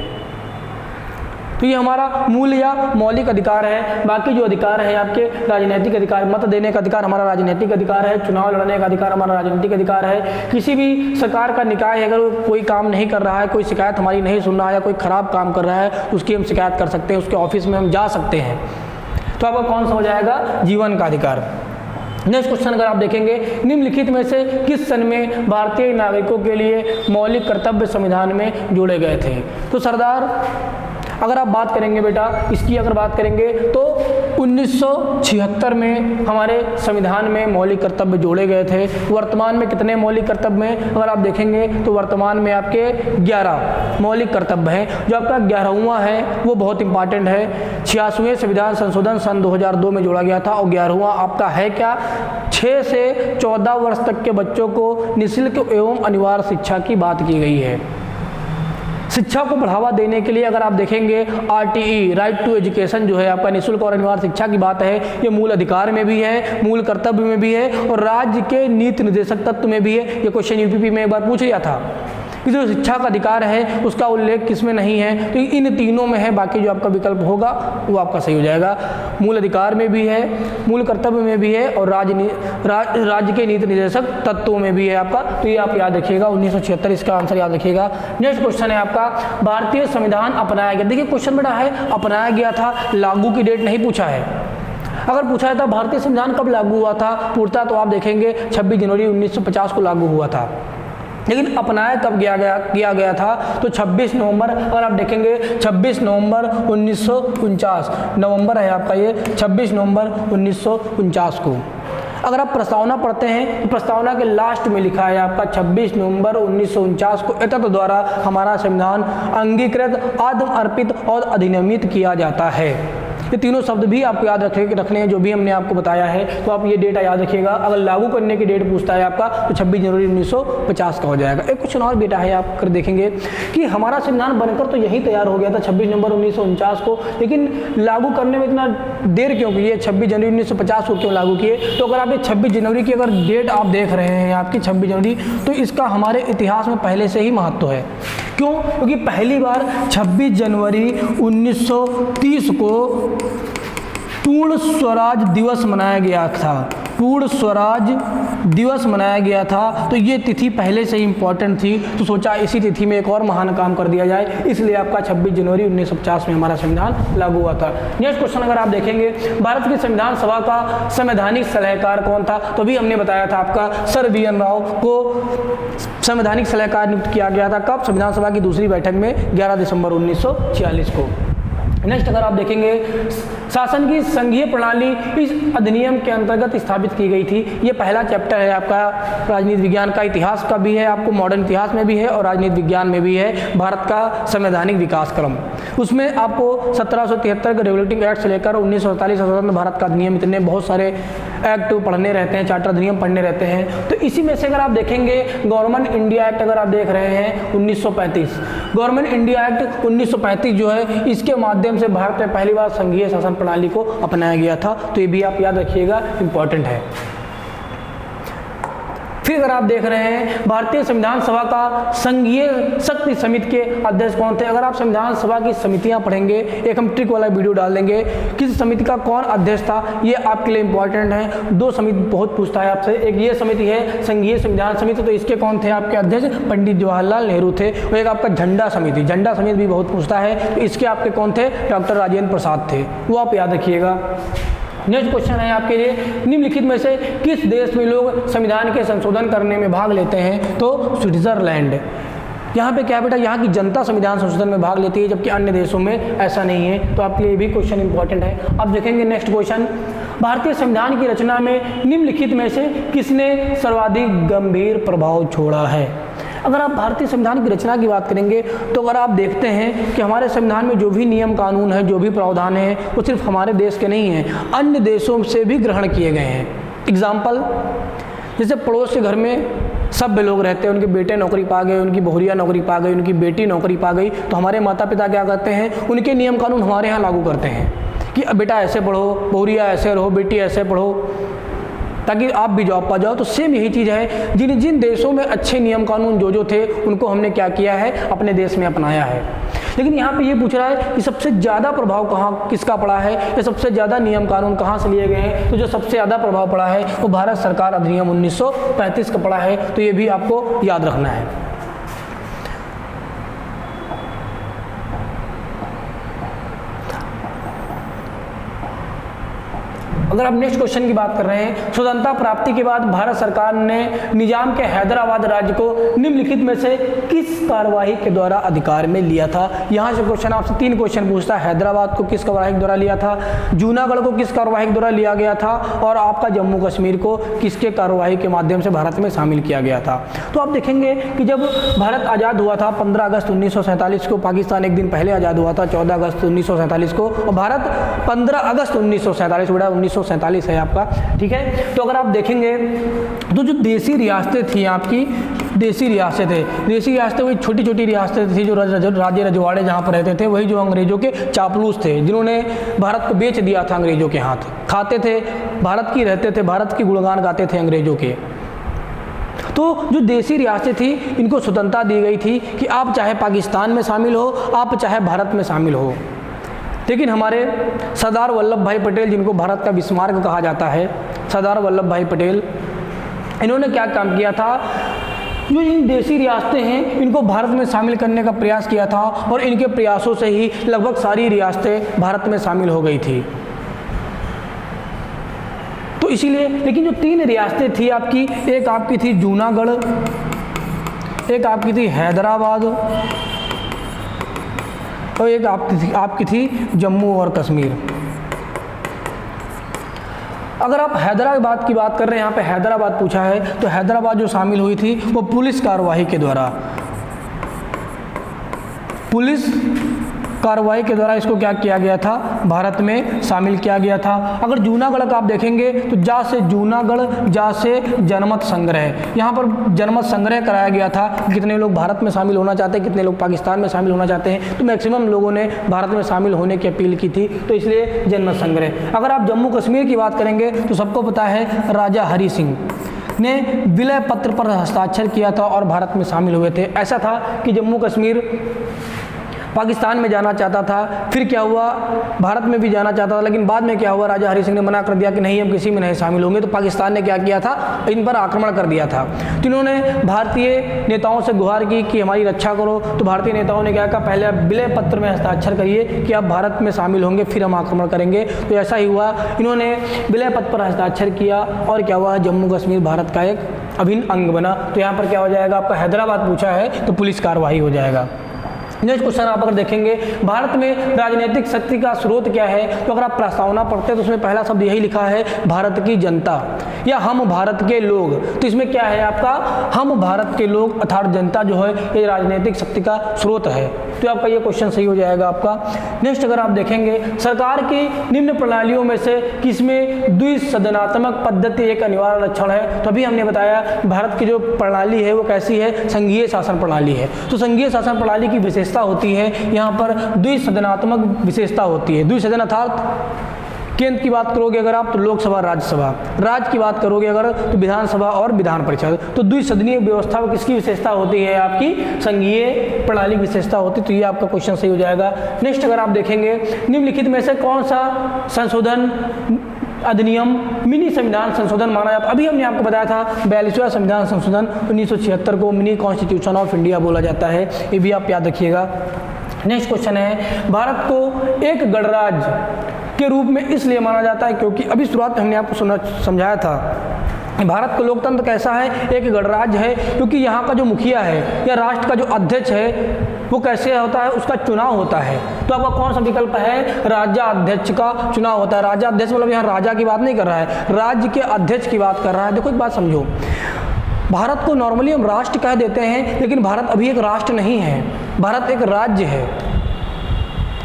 तो ये हमारा मूल या मौलिक अधिकार है। बाकी जो अधिकार है आपके राजनीतिक अधिकार, मत देने का अधिकार हमारा राजनीतिक अधिकार है, चुनाव लड़ने का अधिकार हमारा राजनीतिक अधिकार है। किसी भी सरकार का निकाय अगर कोई काम नहीं कर रहा है, कोई शिकायत हमारी नहीं सुन रहा है या कोई खराब काम कर रहा है, उसकी हम शिकायत कर सकते हैं, उसके ऑफिस में हम जा सकते हैं। तो आपका कौन सा हो जाएगा? जीवन का अधिकार। नेक्स्ट क्वेश्चन अगर आप देखेंगे, निम्नलिखित में से किस सन में भारतीय नागरिकों के लिए मौलिक कर्तव्य संविधान में जोड़े गए थे? तो सरदार अगर आप बात करेंगे बेटा इसकी अगर बात करेंगे तो 1976 में हमारे संविधान में मौलिक कर्तव्य जोड़े गए थे। वर्तमान में कितने मौलिक कर्तव्य हैं? अगर आप देखेंगे तो वर्तमान में आपके 11 मौलिक कर्तव्य हैं। जो आपका 11वां है वो बहुत इंपॉर्टेंट है। 86वें संविधान संशोधन सन 2002 में जोड़ा गया था, और 11वां आपका है क्या? 6 से 14 वर्ष तक के बच्चों को निःशुल्क एवं अनिवार्य शिक्षा की बात की गई है। शिक्षा को बढ़ावा देने के लिए अगर आप देखेंगे RTE राइट टू एजुकेशन जो है आपका निःशुल्क और अनिवार्य शिक्षा की बात है, ये मूल अधिकार में भी है, मूल कर्तव्य में भी है और राज्य के नीति निर्देशक तत्व में भी है। ये क्वेश्चन यूपीपी में एक बार पूछ लिया था कि जो शिक्षा का अधिकार है उसका उल्लेख किस में नहीं है, तो इन तीनों में है। बाकी जो आपका विकल्प होगा वो आपका सही हो जाएगा। मूल अधिकार में भी है, मूल कर्तव्य में भी है और राज्य के नीति निर्देशक तत्वों में भी है आपका। तो ये आप याद रखिएगा, 1976 इसका आंसर याद रखिएगा। नेक्स्ट क्वेश्चन है आपका, भारतीय संविधान अपनाया गया। देखिए क्वेश्चन बड़ा है, अपनाया गया था, लागू की डेट नहीं पूछा है। अगर पूछा जाता भारतीय संविधान कब लागू हुआ था पूर्णतः, तो आप देखेंगे 26 जनवरी 1950 को लागू हुआ था, लेकिन अपनाया कब किया गया था? तो 26 नवंबर। अगर आप देखेंगे 26 नवंबर 1949 नवंबर है आपका, ये 26 नवंबर 1949 को। अगर आप प्रस्तावना पढ़ते हैं तो प्रस्तावना के लास्ट में लिखा है आपका 26 नवंबर 1949 को एतत् द्वारा हमारा संविधान अंगीकृत, आत्म अर्पित और अधिनियमित किया जाता है। ये तीनों शब्द भी आपको याद रखने हैं जो भी हमने आपको बताया है, तो आप ये डेटा याद रखिएगा। अगर लागू करने की डेट पूछता है आपका तो 26 जनवरी 1950 का हो जाएगा। एक क्वेश्चन और बेटा है, आप कर देखेंगे कि हमारा संविधान बनकर तो यही तैयार हो गया था 26 नवंबर 1949 को, लेकिन लागू करने में इतना देर क्यों किए? 26 जनवरी 1950 को क्यों लागू किए? तो अगर आप ये 26 जनवरी की अगर डेट आप देख रहे हैं आपकी 26 जनवरी, तो इसका हमारे इतिहास में पहले से ही महत्व है। क्यों? क्योंकि पहली बार 26 जनवरी 1930 को पूर्ण स्वराज दिवस मनाया गया था। पूर्ण स्वराज दिवस मनाया गया था, तो ये तिथि पहले से ही इम्पॉर्टेंट थी, तो सोचा इसी तिथि में एक और महान काम कर दिया जाए, इसलिए आपका 26 जनवरी 1950 में हमारा संविधान लागू हुआ था। नेक्स्ट क्वेश्चन अगर आप देखेंगे, भारत की संविधान सभा का संवैधानिक सलाहकार कौन था? तो अभी हमने बताया था आपका सर BN राव को संवैधानिक सलाहकार नियुक्त किया गया था। कब? संविधान सभा की दूसरी बैठक में 11 दिसंबर 1946 को। नेक्स्ट अगर आप देखेंगे, शासन की संघीय प्रणाली इस अधिनियम के अंतर्गत स्थापित की गई थी। ये पहला चैप्टर है आपका राजनीति विज्ञान का, इतिहास का भी है, आपको मॉडर्न इतिहास में भी है और राजनीति विज्ञान में भी है, भारत का संवैधानिक विकास क्रम। उसमें आपको 1773 के रेगुलेटिंग एक्ट से लेकर 1947 स्वतंत्र भारत का अधिनियम, इतने बहुत सारे एक्ट पढ़ने रहते हैं, चार्टर अधिनियम पढ़ने रहते हैं। तो इसी में से अगर आप देखेंगे गवर्नमेंट इंडिया एक्ट अगर आप देख रहे हैं 1935, गवर्नमेंट इंडिया एक्ट 1935 जो है, इसके माध्यम से भारत में पहली बार संघीय शासन प्रणाली को अपनाया गया था। तो ये भी आप याद रखिएगा, इंपॉर्टेंट है। फिर अगर आप देख रहे हैं भारतीय संविधान सभा का संघीय शक्ति समिति के अध्यक्ष कौन थे। अगर आप संविधान सभा की समितियां पढ़ेंगे, एक हम ट्रिक वाला वीडियो डाल देंगे किस समिति का कौन अध्यक्ष था, ये आपके लिए इंपॉर्टेंट है। 2 समिति बहुत पूछता है आपसे, एक ये समिति है संघीय संविधान समिति, तो इसके कौन थे आपके अध्यक्ष, पंडित जवाहरलाल नेहरू थे। और एक आपका झंडा समिति, झंडा समिति भी बहुत पूछता है, तो इसके आपके कौन थे, डॉक्टर राजेंद्र प्रसाद थे, वो आप याद रखिएगा। नेक्स्ट क्वेश्चन है आपके लिए, निम्नलिखित में से किस देश में लोग संविधान के संशोधन करने में भाग लेते हैं, तो स्विट्जरलैंड। यहाँ पे क्या बेटा, यहाँ की जनता संविधान संशोधन में भाग लेती है, जबकि अन्य देशों में ऐसा नहीं है, तो आपके लिए भी क्वेश्चन इंपॉर्टेंट है। अब देखेंगे नेक्स्ट क्वेश्चन, भारतीय संविधान की रचना में निम्नलिखित में से किसने सर्वाधिक गंभीर प्रभाव छोड़ा है। अगर आप भारतीय संविधान की रचना की बात करेंगे तो अगर आप देखते हैं कि हमारे संविधान में जो भी नियम कानून है, जो भी प्रावधान है, वो सिर्फ हमारे देश के नहीं हैं, अन्य देशों से भी ग्रहण किए गए हैं। एग्जाम्पल, जैसे पड़ोस के घर में सभ्य लोग रहते हैं, उनके बेटे नौकरी पा गए, उनकी बहुरिया नौकरी पा गई, उनकी बेटी नौकरी पा गई, तो हमारे माता पिता क्या करते हैं, उनके नियम कानून हमारे यहाँ लागू करते हैं कि बेटा ऐसे पढ़ो, बहुरिया ऐसे रहो, बेटी ऐसे पढ़ो, ताकि आप भी जॉब पा जाओ। तो सेम यही चीज़ है, जिन जिन देशों में अच्छे नियम कानून जो थे उनको हमने क्या किया है, अपने देश में अपनाया है। लेकिन यहाँ पे ये पूछ रहा है कि सबसे ज़्यादा प्रभाव कहाँ किसका पड़ा है, या सबसे ज़्यादा नियम कानून कहाँ से लिए गए हैं। तो जो सबसे ज़्यादा प्रभाव पड़ा है वो भारत सरकार अधिनियम 1935 का पड़ा है, तो ये भी आपको याद रखना है। अगर आप नेक्स्ट क्वेश्चन की बात कर रहे हैं, स्वतंत्रता प्राप्ति के बाद भारत सरकार ने निजाम के हैदराबाद राज्य को निम्नलिखित में से किस कार्यवाही के द्वारा अधिकार में लिया था। यहाँ से क्वेश्चन आपसे 3 क्वेश्चन पूछता है, हैदराबाद को किस कार्यवाही के द्वारा लिया था, जूनागढ़ को किस कार्यवाही के द्वारा लिया गया था, और आपका जम्मू कश्मीर को किसके कार्यवाही के माध्यम से भारत में शामिल किया गया था। तो आप देखेंगे कि जब भारत आज़ाद हुआ था 15 अगस्त 1947 को, पाकिस्तान एक दिन पहले आज़ाद हुआ था 14 अगस्त 1947 को, और भारत 15 अगस्त 1947 बेटा 1947 है आपका, ठीक है। तो अगर आप देखेंगे तो जो देसी रियासतें थी आपकी, देसी रियासतें वही छोटी छोटी रियासतें थी, जो राज्य रजवाड़े जहाँ पर रहते थे, वही जो अंग्रेजों के चापलूस थे, जिन्होंने भारत को बेच दिया था अंग्रेजों के हाथ, खाते थे भारत की, रहते थे भारत की, गुणगान गाते थे अंग्रेजों के। तो जो देसी रियासतें थी इनको स्वतंत्रता दी गई थी कि आप चाहे पाकिस्तान में शामिल हो, आप चाहे भारत में शामिल हो। लेकिन हमारे सरदार वल्लभ भाई पटेल, जिनको भारत का बिस्मार्क कहा जाता है, सरदार वल्लभ भाई पटेल, इन्होंने क्या काम किया था, जो इन देसी रियासतें हैं इनको भारत में शामिल करने का प्रयास किया था, और इनके प्रयासों से ही लगभग सारी रियासतें भारत में शामिल हो गई थी। तो इसीलिए, लेकिन जो 3 रियासतें थी आपकी, एक आपकी थी जूनागढ़, एक आपकी थी हैदराबाद, और एक आपकी थी जम्मू और कश्मीर। अगर आप हैदराबाद की बात कर रहे हैं, यहाँ पे हैदराबाद पूछा है, तो हैदराबाद जो शामिल हुई थी वो पुलिस कार्यवाही के द्वारा, पुलिस कार्रवाई के द्वारा इसको क्या किया गया था, भारत में शामिल किया गया था। अगर जूनागढ़ का आप देखेंगे तो जा से जूनागढ़, जा से जनमत संग्रह, यहाँ पर जनमत संग्रह कराया गया था, कितने लोग भारत में शामिल होना चाहते हैं, कितने लोग पाकिस्तान में शामिल होना चाहते हैं, तो मैक्सिमम लोगों ने भारत में शामिल होने की अपील की थी, तो इसलिए जनमत संग्रह। अगर आप जम्मू कश्मीर की बात करेंगे तो सबको पता है राजा हरि सिंह ने विलय पत्र पर हस्ताक्षर किया था और भारत में शामिल हुए थे। ऐसा था कि जम्मू कश्मीर पाकिस्तान में जाना चाहता था, फिर क्या हुआ, भारत में भी जाना चाहता था, लेकिन बाद में क्या हुआ, राजा हरि सिंह ने मना कर दिया कि नहीं, हम किसी में नहीं शामिल होंगे। तो पाकिस्तान ने क्या किया था, इन पर आक्रमण कर दिया था। तो इन्होंने भारतीय नेताओं से गुहार की कि हमारी रक्षा करो। तो भारतीय नेताओं ने क्या कहा, पहले आप विलय पत्र में हस्ताक्षर करिए कि आप भारत में शामिल होंगे, फिर हम आक्रमण करेंगे। तो ऐसा ही हुआ, इन्होंने विलय पत्र पर हस्ताक्षर किया और क्या हुआ, जम्मू कश्मीर भारत का एक अभिन्न अंग बना। तो यहाँ पर क्या हो जाएगा, आपका हैदराबाद पूछा है तो पुलिस कार्रवाई हो जाएगा। नेक्स्ट क्वेश्चन आप अगर देखेंगे, भारत में राजनीतिक शक्ति का स्रोत क्या है, तो अगर आप प्रस्तावना पढ़ते हैं तो उसमें पहला शब्द यही लिखा है, भारत की जनता या हम भारत के लोग। तो इसमें क्या है आपका, हम भारत के लोग अर्थात जनता जो है ये राजनीतिक शक्ति का स्रोत है। तो आपका ये क्वेश्चन सही हो जाएगा आपका। नेक्स्ट अगर आप देखेंगे, सरकार की निम्न प्रणालियों में से किसमें द्विसदनात्मक पद्धति एक अनिवार्य लक्षण है। तो अभी हमने बताया भारत की जो प्रणाली है वो कैसी है, संघीय शासन प्रणाली है। तो संघीय शासन प्रणाली की विशेषता होती है यहाँ पर द्विसदनात्मक विशेषता होती है। द्विसदन अर्थात केंद्र की बात करोगे अगर आप तो लोकसभा राज्यसभा, राज्य की बात करोगे अगर तो विधानसभा और विधान परिषद। तो द्विसदनीय व्यवस्था में किसकी विशेषता होती है? आपकी संघीय प्रणाली की विशेषता होती है। तो ये आपका क्वेश्चन सही हो जाएगा। नेक्स्ट अगर आप देखेंगे, निम्नलिखित में से कौन सा संशोधन अधिनियम मिनी संविधान संशोधन माना जाता है? अभी हमने आपको बताया था 42वां संविधान संशोधन 1976 को मिनी कॉन्स्टिट्यूशन ऑफ इंडिया बोला जाता है, ये भी आप याद रखिएगा। नेक्स्ट क्वेश्चन है, भारत को एक गणराज्य के रूप में इसलिए माना जाता है क्योंकि अभी शुरुआत में हमने आपको समझाया था भारत का लोकतंत्र कैसा है, एक गणराज्य है, क्योंकि यहाँ का जो मुखिया है या राष्ट्र का जो अध्यक्ष है वो कैसे होता है, उसका चुनाव होता है। तो आपका कौन सा विकल्प है? राज्याध्यक्ष का चुनाव होता है। राज्याध्यक्ष मतलब यहाँ राजा की बात नहीं कर रहा है, राज्य के अध्यक्ष की बात कर रहा है। देखो एक बात समझो, भारत को नॉर्मली हम राष्ट्र कह देते हैं, लेकिन भारत अभी एक राष्ट्र नहीं है, भारत एक राज्य है।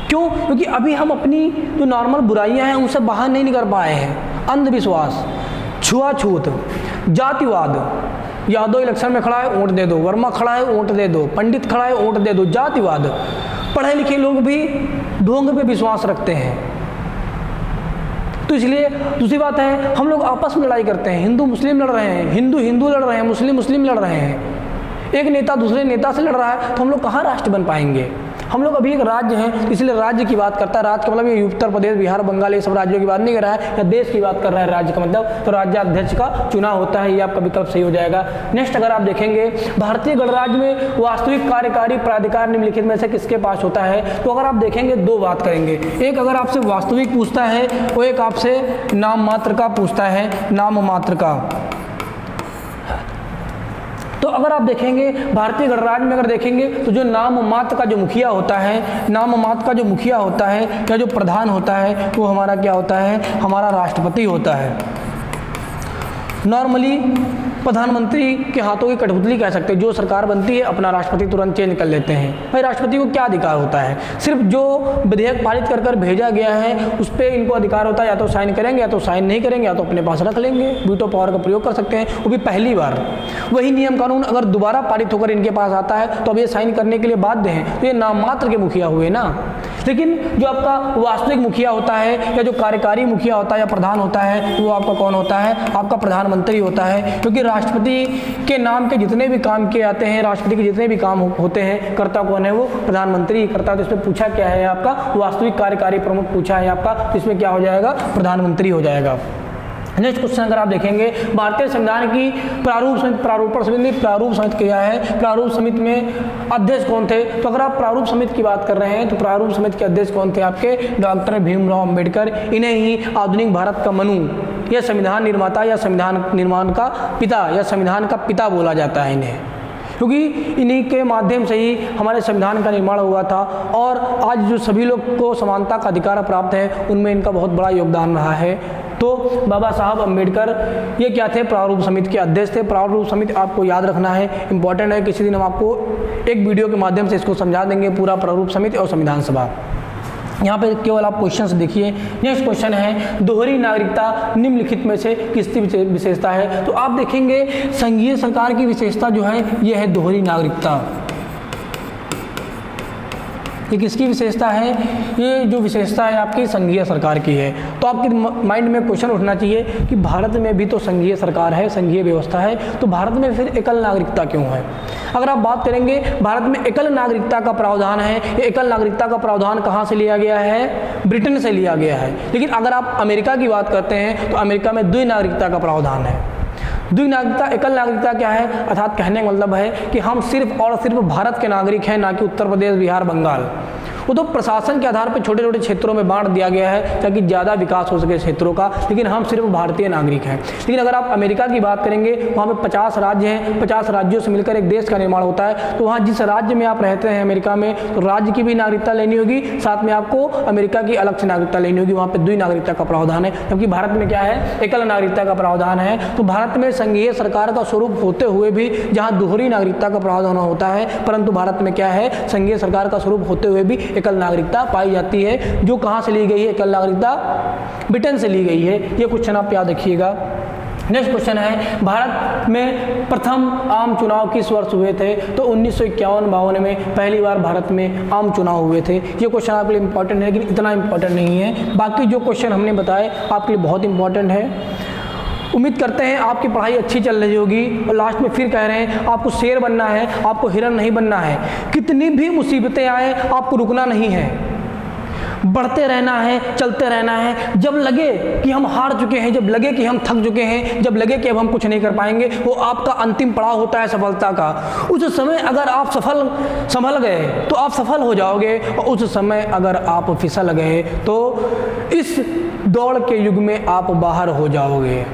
क्यों? क्योंकि अभी हम अपनी जो नॉर्मल बुराइयां हैं उनसे बाहर नहीं निकल पाए हैं। अंधविश्वास, छुआछूत, जातिवाद, यादव इलेक्शन में खड़ा है वोट दे दो, वर्मा खड़ा है वोट दे दो, पंडित खड़ा है वोट दे दो, जातिवाद। पढ़े लिखे लोग भी ढोंग पे विश्वास रखते हैं। तो इसलिए दूसरी बात है, हम लोग आपस में लड़ाई करते हैं, हिंदू मुस्लिम लड़ रहे हैं, हिंदू लड़ रहे हैं, मुस्लिम लड़ रहे हैं, एक नेता दूसरे नेता से लड़ रहा है, तो हम लोग कहाँ राष्ट्र बन पाएंगे? हम लोग अभी एक राज्य हैं, इसलिए राज्य की बात करता है। राज्य का मतलब ये उत्तर प्रदेश, बिहार, बंगाल ये सब राज्यों की बात नहीं कर रहा है, या देश की बात कर रहा है राज्य का मतलब। तो राज्याध्यक्ष का चुनाव होता है, ये आपका विकल्प सही हो जाएगा। नेक्स्ट अगर आप देखेंगे, भारतीय गणराज्य में वास्तविक कार्यकारी प्राधिकार निम्नलिखित में से किसके पास होता है? तो अगर आप देखेंगे दो बात करेंगे, एक अगर आपसे वास्तविक पूछता है वो एक आपसे नाम मात्र का पूछता है, नाम मात्र का। तो अगर आप देखेंगे भारतीय गणराज्य में अगर देखेंगे तो जो नाम मात्र का जो मुखिया होता है, नाम मात्र का जो मुखिया होता है या जो प्रधान होता है वो हमारा क्या होता है? हमारा राष्ट्रपति होता है। नॉर्मली प्रधानमंत्री के हाथों की कठपुतली कह सकते हैं, जो सरकार बनती है अपना राष्ट्रपति तुरंत चेंज कर लेते हैं। भाई राष्ट्रपति को क्या अधिकार होता है? सिर्फ जो विधेयक पारित कर कर भेजा गया है उस पर इनको अधिकार होता है, या तो साइन करेंगे या तो साइन नहीं करेंगे, या तो अपने पास रख लेंगे, वीटो पावर का प्रयोग कर सकते हैं, वो भी पहली बार। वही नियम कानून अगर दोबारा पारित होकर इनके पास आता है तो अब ये साइन करने के लिए बाध्य हैं, तो ये नाम मात्र के मुखिया हुए ना। लेकिन जो आपका वास्तविक मुखिया होता है या जो कार्यकारी मुखिया होता है या प्रधान होता है वो आपका कौन होता है? आपका प्रधानमंत्री होता है। क्योंकि राष्ट्रपति के नाम के जितने भी काम किए जाते हैं, राष्ट्रपति के जितने भी काम होते हैं, कर्ता कौन है? वो प्रधानमंत्री करता है। तो इसमें पूछा क्या है आपका? वास्तविक कार्यकारी प्रमुख पूछा है आपका, तो इसमें क्या हो जाएगा? प्रधानमंत्री हो जाएगा। नेक्स्ट क्वेश्चन अगर आप देखेंगे, भारतीय संविधान की प्रारूप समिति क्या है? प्रारूप समिति में अध्यक्ष कौन थे? तो अगर आप प्रारूप समिति की बात कर रहे हैं तो प्रारूप समिति के अध्यक्ष कौन थे? आपके डॉक्टर भीमराव अम्बेडकर। इन्हें ही आधुनिक भारत का मनु या संविधान निर्माता या संविधान निर्माण का पिता या संविधान का पिता बोला जाता है इन्हें, क्योंकि इन्हीं के माध्यम से ही हमारे संविधान का निर्माण हुआ था। और आज जो सभी लोग को समानता का अधिकार प्राप्त है उनमें इनका बहुत बड़ा योगदान रहा है। तो बाबा साहब अम्बेडकर ये क्या थे? प्रारूप समिति के अध्यक्ष थे। प्रारूप समिति आपको याद रखना है, इंपॉर्टेंट है। किसी दिन हम आपको एक वीडियो के माध्यम से इसको समझा देंगे, पूरा प्रारूप समिति और संविधान सभा। यहाँ पे केवल आप क्वेश्चंस देखिए। नेक्स्ट क्वेश्चन है, दोहरी नागरिकता निम्नलिखित में से किसकी विशेषता है? तो आप देखेंगे संघीय सरकार की विशेषता जो है ये है दोहरी नागरिकता। ये किसकी विशेषता है? ये जो विशेषता है आपकी संघीय सरकार की है। तो आपके माइंड में क्वेश्चन उठना चाहिए कि भारत में भी तो संघीय सरकार है, संघीय व्यवस्था है, तो भारत में फिर एकल नागरिकता क्यों है? अगर आप बात करेंगे भारत में एकल नागरिकता का प्रावधान है। ये एकल नागरिकता का प्रावधान कहाँ से लिया गया है? ब्रिटेन से लिया गया है। लेकिन अगर आप अमेरिका की बात करते हैं तो अमेरिका में द्वि नागरिकता का प्रावधान है। द्वि नागरिकता, एकल नागरिकता क्या है? अर्थात कहने का मतलब है कि हम सिर्फ और सिर्फ भारत के नागरिक हैं, ना कि उत्तर प्रदेश, बिहार, बंगाल। वो तो प्रशासन के आधार पर छोटे छोटे क्षेत्रों में बांट दिया गया है ताकि ज़्यादा विकास हो सके क्षेत्रों का, लेकिन हम सिर्फ भारतीय नागरिक हैं। लेकिन अगर आप अमेरिका की बात करेंगे वहाँ पे 50 राज्य हैं, 50 राज्यों से मिलकर एक देश का निर्माण होता है। तो वहाँ जिस राज्य में आप रहते हैं अमेरिका में, तो राज्य की भी नागरिकता लेनी होगी, साथ में आपको अमेरिका की अलग से नागरिकता लेनी होगी। वहाँ पर द्वि नागरिकता का प्रावधान है, जबकि भारत में क्या है? एकल नागरिकता का प्रावधान है। तो भारत में संघीय सरकार का स्वरूप होते हुए भी जहाँ दोहरी नागरिकता का प्रावधान होता है, परंतु भारत में क्या है? संघीय सरकार का स्वरूप होते हुए भी एकल नागरिकता पाई जाती है। जो कहाँ से ली गई है एकल नागरिकता? ब्रिटेन से ली गई है। ये क्वेश्चन आप याद रखिएगा। नेक्स्ट क्वेश्चन है, भारत में प्रथम आम चुनाव किस वर्ष हुए थे? तो 1951-52 में पहली बार भारत में आम चुनाव हुए थे। ये क्वेश्चन आपके लिए इंपॉर्टेंट है, लेकिन इतना इंपॉर्टेंट नहीं है। बाकी जो क्वेश्चन हमने बताए आपके लिए बहुत इंपॉर्टेंट है। उम्मीद करते हैं आपकी पढ़ाई अच्छी चल रही होगी। और लास्ट में फिर कह रहे हैं, आपको शेर बनना है, आपको हिरन नहीं बनना है। कितनी भी मुसीबतें आए आपको रुकना नहीं है, बढ़ते रहना है, चलते रहना है। जब लगे कि हम हार चुके हैं, जब लगे कि हम थक चुके हैं, जब लगे कि अब हम कुछ नहीं कर पाएंगे, वो आपका अंतिम पड़ाव होता है सफलता का। उस समय अगर आप संभल गए तो आप सफल हो जाओगे, और उस समय अगर आप फिसल गए तो इस दौड़ के युग में आप बाहर हो जाओगे।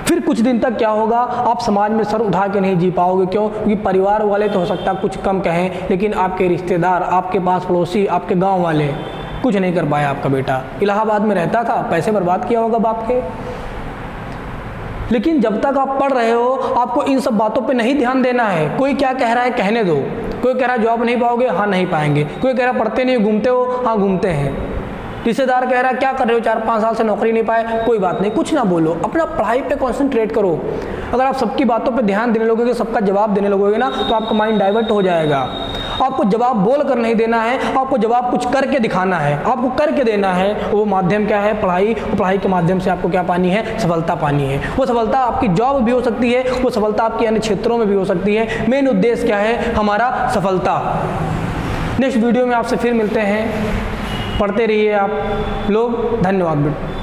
फिर कुछ दिन तक क्या होगा, आप समाज में सर उठा के नहीं जी पाओगे। क्यों? क्योंकि परिवार वाले तो हो सकता है कुछ कम कहें, लेकिन आपके रिश्तेदार, आपके पास पड़ोसी, आपके गांव वाले कुछ नहीं कर पाया। आपका बेटा इलाहाबाद में रहता था, पैसे बर्बाद किया होगा बाप के। लेकिन जब तक आप पढ़ रहे हो आपको इन सब बातों पे नहीं ध्यान देना है। कोई क्या कह रहा है कहने दो। कोई कह रहा है जॉब नहीं पाओगे, हाँ नहीं पाएंगे। कोई कह रहा है पढ़ते नहीं घूमते हो, हाँ घूमते हैं। रिश्तेदार कह रहा है क्या कर रहे हो, 4-5 साल से नौकरी नहीं पाए, कोई बात नहीं, कुछ ना बोलो, अपना पढ़ाई पे कंसंट्रेट करो। अगर आप सबकी बातों पे ध्यान देने लगोगे, सबका जवाब देने लगोगे ना, तो आपका माइंड डाइवर्ट हो जाएगा। आपको जवाब बोल कर नहीं देना है, आपको जवाब कुछ करके दिखाना है, आपको करके देना है। वो माध्यम क्या है? पढ़ाई। पढ़ाई के माध्यम से आपको क्या पानी है? सफलता पानी है। वो सफलता आपकी जॉब भी हो सकती है, वो सफलता आपकी अन्य क्षेत्रों में भी हो सकती है। मेन उद्देश्य क्या है? हमारा सफलता। नेक्स्ट वीडियो में आपसे फिर मिलते हैं। पढ़ते रहिए आप लोग। धन्यवाद बेटा।